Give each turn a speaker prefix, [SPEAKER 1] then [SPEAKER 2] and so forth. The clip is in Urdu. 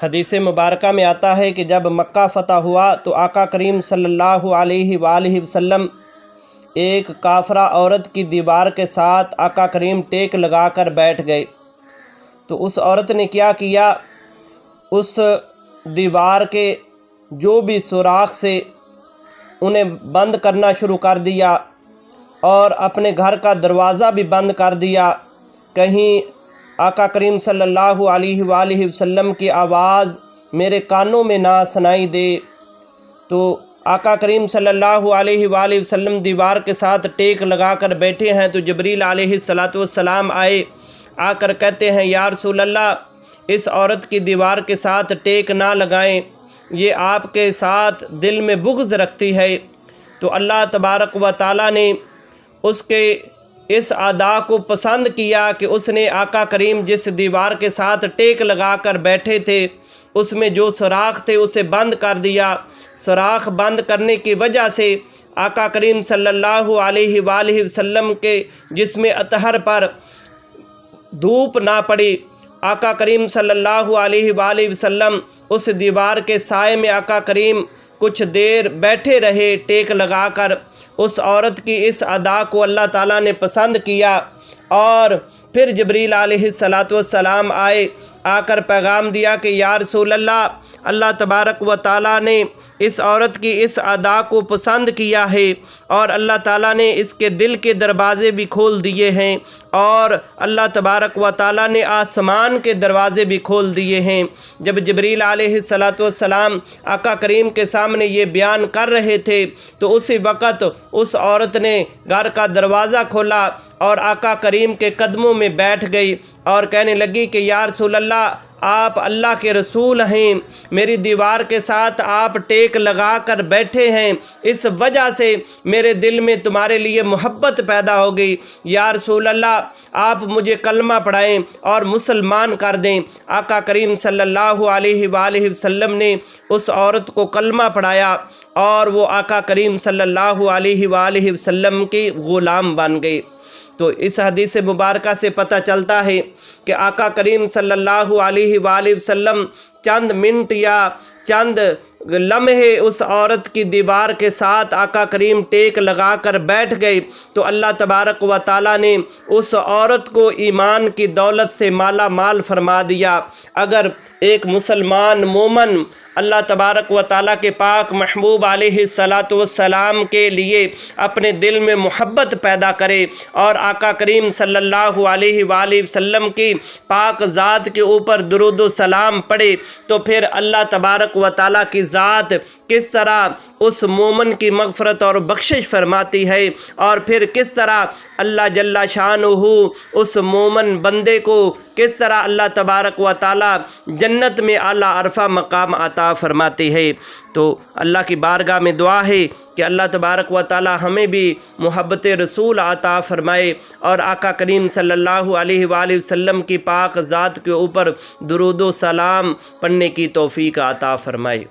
[SPEAKER 1] حدیث مبارکہ میں آتا ہے کہ جب مکہ فتح ہوا تو آقا کریم صلی اللہ علیہ وآلہ وسلم ایک کافرہ عورت کی دیوار کے ساتھ آقا کریم ٹیک لگا کر بیٹھ گئے۔ تو اس عورت نے کیا کیا، اس دیوار کے جو بھی سوراخ سے انہیں بند کرنا شروع کر دیا اور اپنے گھر کا دروازہ بھی بند کر دیا، کہیں آقا کریم صلی اللہ علیہ وآلہ وسلم کی آواز میرے کانوں میں نہ سنائی دے۔ تو آقا کریم صلی اللہ علیہ وآلہ وسلم دیوار کے ساتھ ٹیک لگا کر بیٹھے ہیں تو جبریل علیہ السلام آئے، آ کر کہتے ہیں یا رسول اللہ اس عورت کی دیوار کے ساتھ ٹیک نہ لگائیں، یہ آپ کے ساتھ دل میں بغض رکھتی ہے۔ تو اللہ تبارک و تعالیٰ نے اس کے اس ادا کو پسند کیا کہ اس نے آقا کریم جس دیوار کے ساتھ ٹیک لگا کر بیٹھے تھے اس میں جو سوراخ تھے اسے بند کر دیا۔ سوراخ بند کرنے کی وجہ سے آقا کریم صلی اللہ علیہ وآلہ وسلم کے جسم اطہر پر دھوپ نہ پڑی۔ آقا کریم صلی اللہ علیہ وآلہ وسلم اس دیوار کے سائے میں آقا کریم کچھ دیر بیٹھے رہے ٹیک لگا کر۔ اس عورت کی اس ادا کو اللہ تعالیٰ نے پسند کیا اور پھر جبریل علیہ السلام آئے، آ کر پیغام دیا کہ یا رسول اللہ اللہ تبارک و تعالیٰ نے اس عورت کی اس ادا کو پسند کیا ہے اور اللہ تعالیٰ نے اس کے دل کے دروازے بھی کھول دیے ہیں اور اللہ تبارک و تعالیٰ نے آسمان کے دروازے بھی کھول دیے ہیں۔ جب جبریل علیہ السلام آقا کریم کے سامنے یہ بیان کر رہے تھے تو اسی وقت اس عورت نے گھر کا دروازہ کھولا اور آقا کریم کے قدموں میں بیٹھ گئی اور کہنے لگی کہ یا رسول اللہ آپ اللہ کے رسول ہیں، میری دیوار کے ساتھ آپ ٹیک لگا کر بیٹھے ہیں، اس وجہ سے میرے دل میں تمہارے لیے محبت پیدا ہو گئی، یا رسول اللہ آپ مجھے کلمہ پڑھائیں اور مسلمان کر دیں۔ آقا کریم صلی اللہ علیہ وآلہ وسلم نے اس عورت کو کلمہ پڑھایا اور وہ آقا کریم صلی اللہ علیہ وآلہ وسلم کی غلام بن گئی۔ تو اس حدیث مبارکہ سے پتہ چلتا ہے کہ آقا کریم صلی اللہ علیہ وآلہ وسلم چند منٹ یا چند لمحے اس عورت کی دیوار کے ساتھ آقا کریم ٹیک لگا کر بیٹھ گئے تو اللہ تبارک و تعالیٰ نے اس عورت کو ایمان کی دولت سے مالا مال فرما دیا۔ اگر ایک مسلمان مومن اللہ تبارک و تعالیٰ کے پاک محبوب علیہ السلام کے لیے اپنے دل میں محبت پیدا کرے اور آقا کریم صلی اللہ علیہ وآلہ وسلم کی پاک ذات کے اوپر درود و سلام پڑھے تو پھر اللہ تبارک و تعالیٰ کی ذات کس طرح اس مومن کی مغفرت اور بخشش فرماتی ہے اور پھر کس طرح اللہ جل شانہ اس مومن بندے کو کس طرح اللہ تبارک و تعالیٰ جنت میں اعلیٰ عرفہ مقام عطا فرماتی ہے۔ تو اللہ کی بارگاہ میں دعا ہے کہ اللہ تبارک و تعالیٰ ہمیں بھی محبت رسول عطا فرمائے اور آقا کریم صلی اللہ علیہ وآلہ وسلم کی پاک ذات کے اوپر درود و سلام پڑھنے کی توفیق عطا فرمائے۔